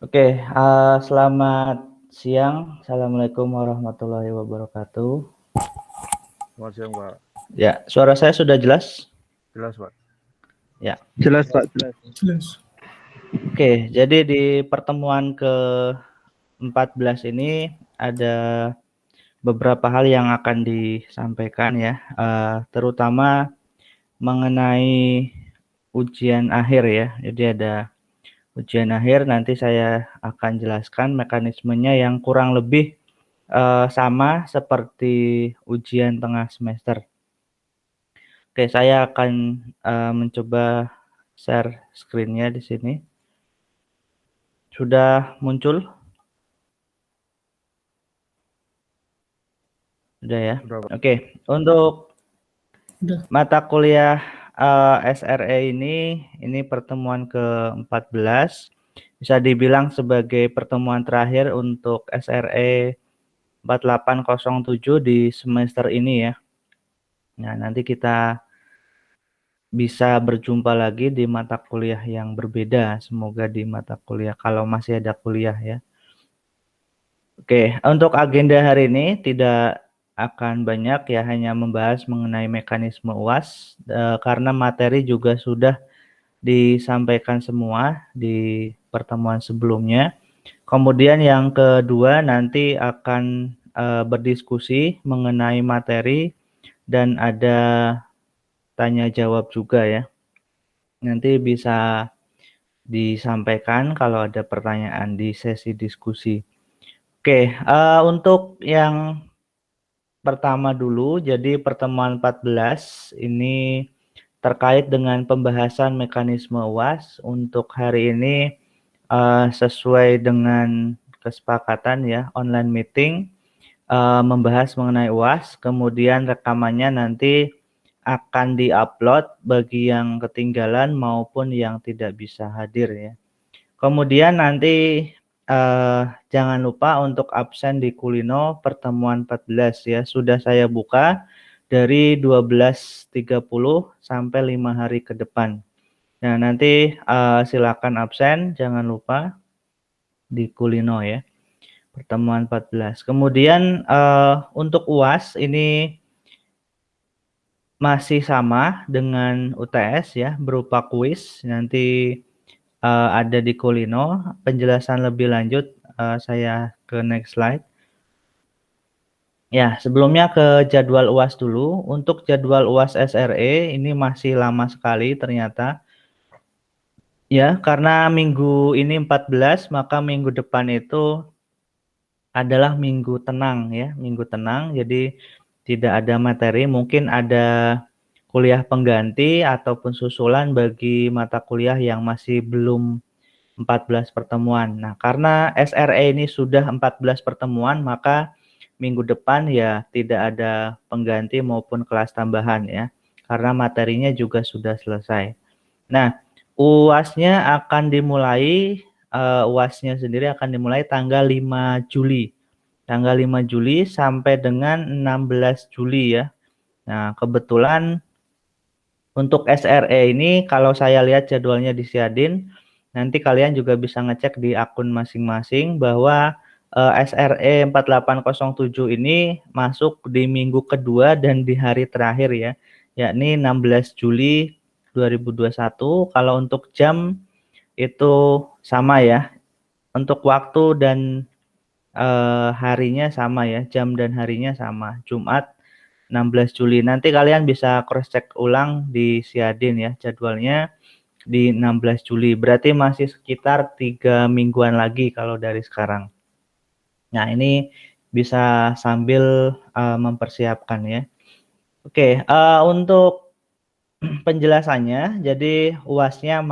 Oke, selamat siang. Assalamualaikum warahmatullahi wabarakatuh. Selamat siang, Pak. Ya, suara saya sudah jelas? Jelas, Pak. Ya. Jelas, Pak. Jelas. Oke, jadi di pertemuan ke-14 ini ada beberapa hal yang akan disampaikan ya, terutama mengenai ujian akhir ya. Jadi ada ujian akhir, nanti saya akan jelaskan mekanismenya yang kurang lebih sama seperti ujian tengah semester. Oke, saya akan mencoba share screen-nya di sini. Sudah muncul? Sudah ya? Sudah, Pak. Oke, untuk Sudah. mata kuliah SRE ini pertemuan ke-14. Bisa dibilang sebagai pertemuan terakhir untuk SRE 4807 di semester ini ya. Nah, nanti kita bisa berjumpa lagi di mata kuliah yang berbeda. Semoga di mata kuliah kalau masih ada kuliah ya. Oke, untuk agenda hari ini tidak akan banyak ya, hanya membahas mengenai mekanisme UAS karena materi juga sudah disampaikan semua di pertemuan sebelumnya. Kemudian yang kedua nanti akan berdiskusi mengenai materi dan ada tanya jawab juga ya. Nanti bisa disampaikan kalau ada pertanyaan di sesi diskusi. Oke, untuk yang pertama dulu, jadi pertemuan 14 ini terkait dengan pembahasan mekanisme UAS. Untuk hari ini sesuai dengan kesepakatan ya, online meeting membahas mengenai UAS, kemudian rekamannya nanti akan diupload bagi yang ketinggalan maupun yang tidak bisa hadir ya. Kemudian nanti jangan lupa untuk absen di Kulino pertemuan 14 ya. Sudah saya buka dari 12.30 sampai 5 hari ke depan. Nah, nanti silakan absen, jangan lupa di Kulino ya. Pertemuan 14. Kemudian untuk UAS ini masih sama dengan UTS ya, berupa kuis. Nanti ada di Kulino. Penjelasan lebih lanjut saya ke next slide. Ya, sebelumnya ke jadwal UAS dulu. Untuk jadwal UAS SRE ini masih lama sekali ternyata. Ya, karena minggu ini 14, maka minggu depan itu adalah minggu tenang ya, minggu tenang. Jadi tidak ada materi, mungkin ada kuliah pengganti ataupun susulan bagi mata kuliah yang masih belum 14 pertemuan. Nah, karena SRE ini sudah 14 pertemuan, maka minggu depan ya tidak ada pengganti maupun kelas tambahan ya, karena materinya juga sudah selesai. Nah, UAS-nya akan dimulai, UAS-nya sendiri akan dimulai tanggal 5 Juli. Tanggal 5 Juli sampai dengan 16 Juli ya. Nah, kebetulan untuk SRE ini kalau saya lihat jadwalnya di Siadin, nanti kalian juga bisa ngecek di akun masing-masing bahwa SRE 4807 ini masuk di minggu kedua dan di hari terakhir ya, yakni 16 Juli 2021. Kalau untuk jam itu sama ya. Untuk waktu dan harinya sama ya, jam dan harinya sama. Jumat 16 Juli. Nanti kalian bisa cross check ulang di Siadin ya, jadwalnya di 16 Juli. Berarti masih sekitar 3 mingguan lagi kalau dari sekarang. Nah, ini bisa sambil mempersiapkan ya. Oke, untuk penjelasannya, jadi UAS-nya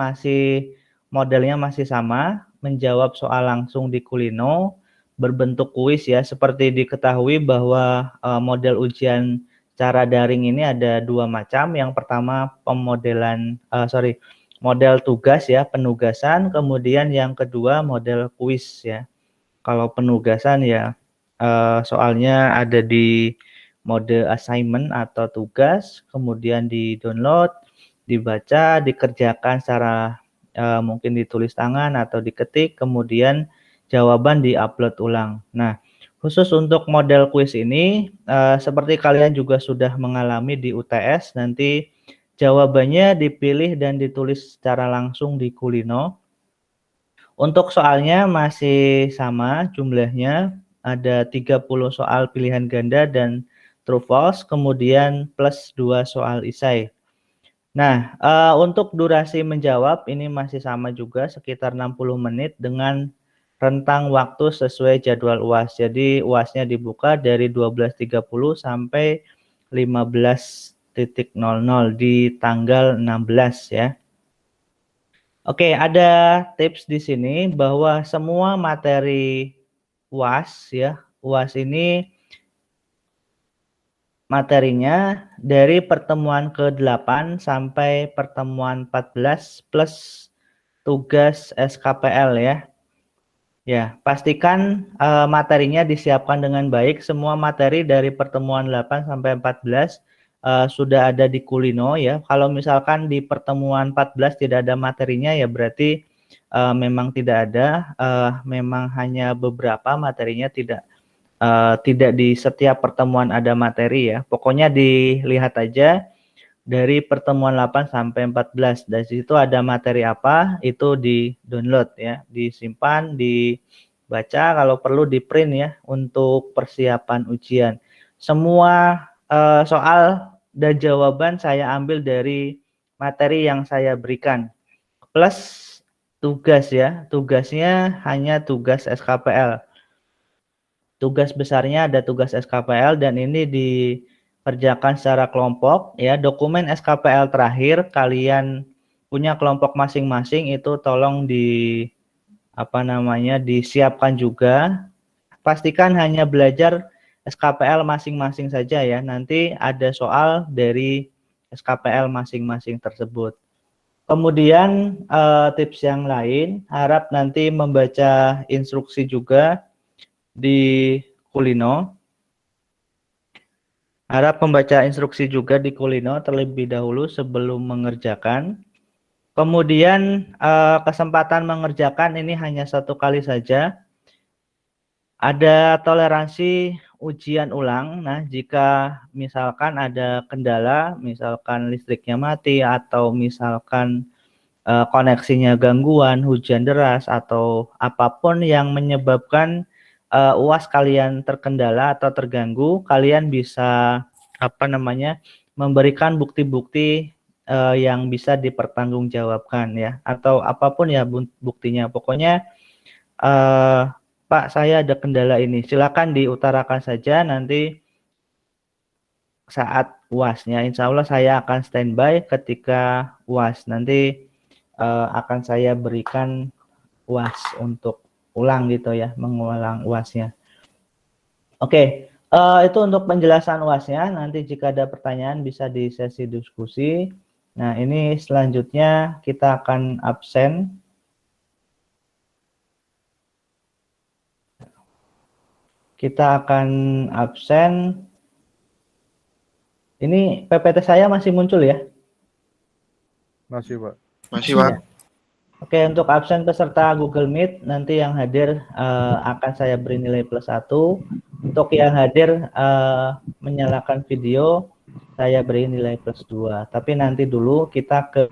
modelnya masih sama, menjawab soal langsung di Kulino, berbentuk kuis ya. Seperti diketahui bahwa model ujian cara daring ini ada dua macam. Yang pertama model tugas ya, penugasan. Kemudian yang kedua model kuis ya. Kalau penugasan ya soalnya ada di mode assignment atau tugas, kemudian di download, dibaca, dikerjakan secara mungkin ditulis tangan atau diketik, kemudian jawaban diupload ulang. Nah, khusus untuk model kuis ini, seperti kalian juga sudah mengalami di UTS, nanti jawabannya dipilih dan ditulis secara langsung di Kulino. Untuk soalnya masih sama jumlahnya, ada 30 soal pilihan ganda dan true false, kemudian plus 2 soal esai. Nah, untuk durasi menjawab ini masih sama juga sekitar 60 menit dengan rentang waktu sesuai jadwal UAS. Jadi UASnya dibuka dari 12.30 sampai 15.00 di tanggal 16 ya. Oke, ada tips di sini bahwa semua materi UAS ya, UAS ini materinya dari pertemuan ke-8 sampai pertemuan 14 plus tugas SKPL ya. Ya, pastikan materinya disiapkan dengan baik. Semua materi dari pertemuan 8 sampai 14 sudah ada di Kulino ya. Kalau misalkan di pertemuan 14 tidak ada materinya ya berarti memang tidak ada, memang hanya beberapa materinya tidak di setiap pertemuan ada materi ya. Pokoknya dilihat aja dari pertemuan 8 sampai 14. Dari situ ada materi apa, itu di-download ya, disimpan, dibaca, kalau perlu di-print ya untuk persiapan ujian. Semua soal dan jawaban saya ambil dari materi yang saya berikan. Plus tugas ya, tugasnya hanya tugas SKPL. Tugas besarnya ada tugas SKPL dan ini dikerjakan secara kelompok ya. Dokumen SKPL terakhir kalian punya kelompok masing-masing itu tolong disiapkan juga. Pastikan hanya belajar SKPL masing-masing saja ya. Nanti ada soal dari SKPL masing-masing tersebut. Kemudian tips yang lain, harap nanti membaca instruksi juga di Kulino. Harap membaca instruksi juga di Kulino terlebih dahulu sebelum mengerjakan. Kemudian kesempatan mengerjakan ini hanya 1 kali saja. Ada toleransi ujian ulang. Nah, jika misalkan ada kendala, misalkan listriknya mati atau misalkan koneksinya gangguan, hujan deras atau apapun yang menyebabkan UAS kalian terkendala atau terganggu, kalian bisa memberikan bukti-bukti yang bisa dipertanggungjawabkan ya, atau apapun ya buktinya. Pokoknya Pak, saya ada kendala ini, silakan diutarakan saja, nanti saat UASnya insya Allah saya akan standby ketika UAS nanti akan saya berikan UAS untuk ulang gitu ya, mengulang UASnya. Oke, itu untuk penjelasan UASnya. Nanti jika ada pertanyaan bisa di sesi diskusi. Nah, ini selanjutnya kita akan absen. Kita akan absen. Ini PPT saya masih muncul ya? Masih, Pak. Masih, Pak. Oke, untuk absen peserta Google Meet, nanti yang hadir akan saya beri nilai +1. Untuk yang hadir menyalakan video, saya beri nilai +2. Tapi nanti dulu kita ke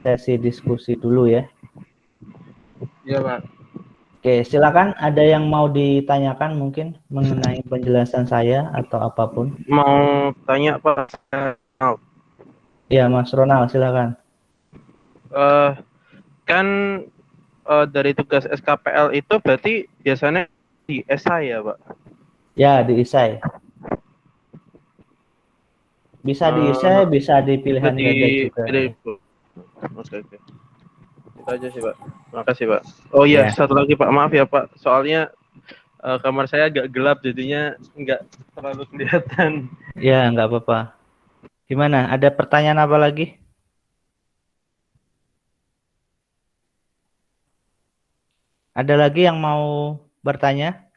sesi diskusi dulu ya. Iya, Pak. Oke, silakan ada yang mau ditanyakan mungkin mengenai penjelasan saya atau apapun. Mau tanya, Pak. Ya, Mas Ronald, silakan. Eh, kan dari tugas SKPL itu berarti biasanya di esai ya, Pak? Ya, di esai. Bisa di esai, bisa di pilihan ganda juga. Oke. Itu aja sih, Pak. Makasih, Pak. Oh iya, Ya. satu lagi, Pak. Maaf ya, Pak. Soalnya kamar saya agak gelap, jadinya nggak terlalu kelihatan. Ya, nggak apa-apa. Gimana? Ada pertanyaan apa lagi? Ada lagi yang mau bertanya?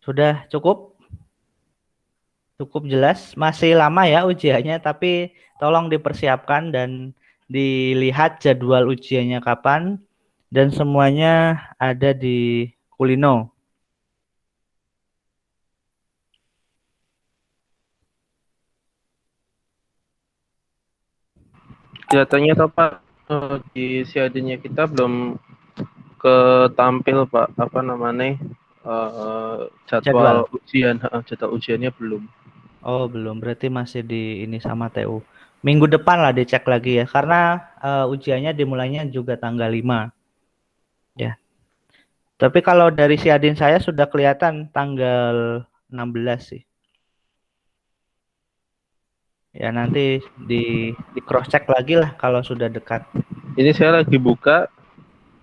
Sudah cukup? Cukup jelas, masih lama ya ujiannya, tapi tolong dipersiapkan dan dilihat jadwal ujiannya kapan, dan semuanya ada di Kulino. Kelihatannya toh Pak, di CAD-nya kita belum ketampil Pak, apa namanya, Jadwal. jadwal ujiannya belum. Oh, belum. Berarti masih di ini sama TU. Minggu depan lah dicek lagi ya, karena ujiannya dimulainya juga tanggal 5. Ya. Tapi kalau dari Siadin saya sudah kelihatan tanggal 16 sih. Ya nanti di cross check lagi lah kalau sudah dekat. Ini saya lagi buka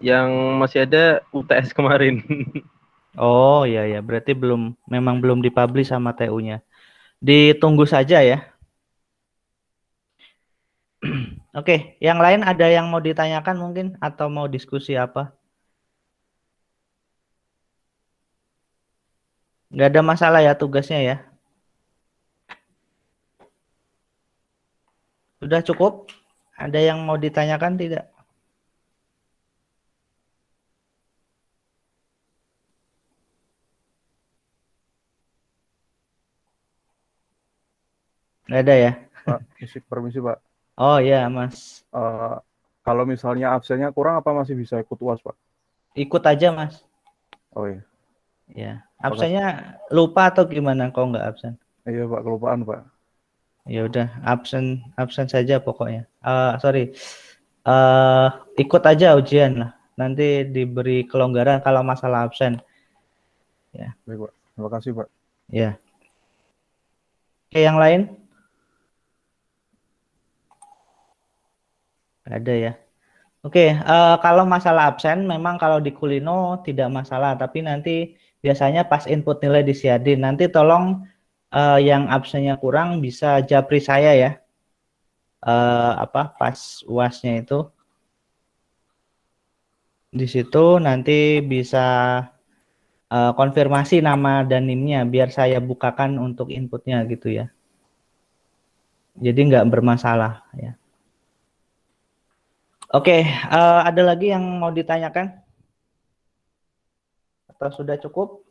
yang masih ada UTS kemarin. Oh iya ya, berarti memang belum dipublish sama TU-nya. Ditunggu saja ya. Oke, yang lain ada yang mau ditanyakan mungkin atau mau diskusi apa? Nggak ada masalah ya tugasnya ya. Sudah cukup? Ada yang mau ditanyakan tidak? Nggak ada ya? Pak, permisi Pak. Oh ya Mas. Kalau misalnya absennya kurang apa masih bisa ikut UAS Pak? Ikut aja Mas. Oh iya. Ya. Absennya lupa atau gimana kok nggak absen? Iya Pak, kelupaan Pak. Ya udah absen saja pokoknya. Sorry. Ikut aja ujian lah. Nanti diberi kelonggaran kalau masalah absen. Ya. Baik Pak. Terima kasih Pak. Ya. Oke, yang lain? Ada ya. Oke, kalau masalah absen memang kalau di Kulino tidak masalah, tapi nanti biasanya pas input nilai di Siadin. Nanti tolong yang absennya kurang bisa japri saya ya. Pas UASnya itu. Di situ nanti bisa konfirmasi nama dan NIM-nya biar saya bukakan untuk inputnya gitu ya. Jadi nggak bermasalah ya. Oke, ada lagi yang mau ditanyakan? Atau sudah cukup?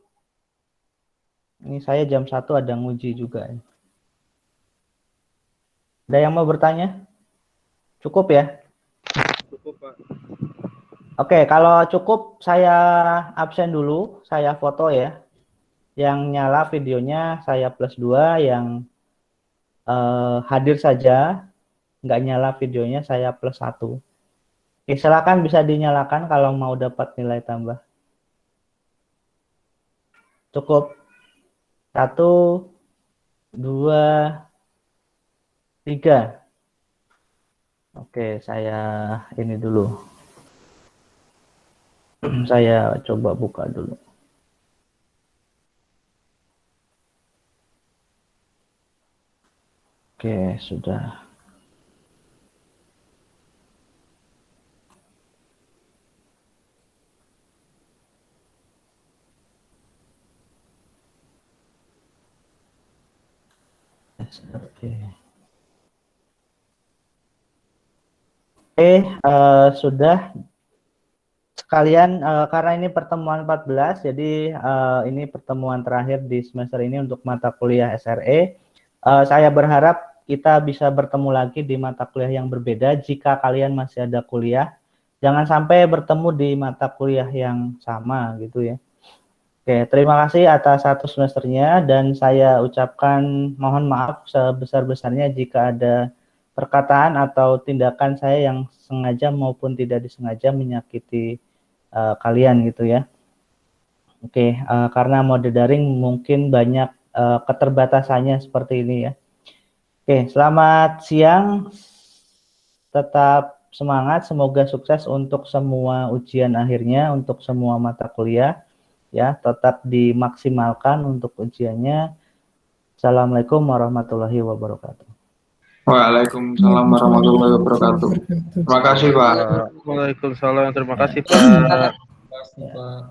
Ini saya jam 1 ada nguji juga. Ada yang mau bertanya? Cukup ya? Cukup Pak. Oke, kalau cukup saya absen dulu, saya foto ya. Yang nyala videonya saya +2, yang hadir saja, nggak nyala videonya saya +1. Oke, silakan bisa dinyalakan kalau mau dapat nilai tambah. Cukup. 1, 2, 3. Oke, saya ini dulu. Saya coba buka dulu. Oke, sudah. Oke. Sudah sekalian karena ini pertemuan 14, jadi ini pertemuan terakhir di semester ini untuk mata kuliah SRE. Saya berharap kita bisa bertemu lagi di mata kuliah yang berbeda. Jika kalian masih ada kuliah, jangan sampai bertemu di mata kuliah yang sama gitu ya. Oke, terima kasih atas 1 semesternya dan saya ucapkan mohon maaf sebesar-besarnya jika ada perkataan atau tindakan saya yang sengaja maupun tidak disengaja menyakiti kalian gitu ya. Oke, karena mode daring mungkin banyak keterbatasannya seperti ini ya. Oke, selamat siang. Tetap semangat, semoga sukses untuk semua ujian akhirnya, untuk semua mata kuliah. Ya, tetap dimaksimalkan untuk ujiannya. Assalamualaikum warahmatullahi wabarakatuh. Waalaikumsalam warahmatullahi wabarakatuh. Terima kasih Pak. Waalaikumsalam, terima kasih Pak. Ya.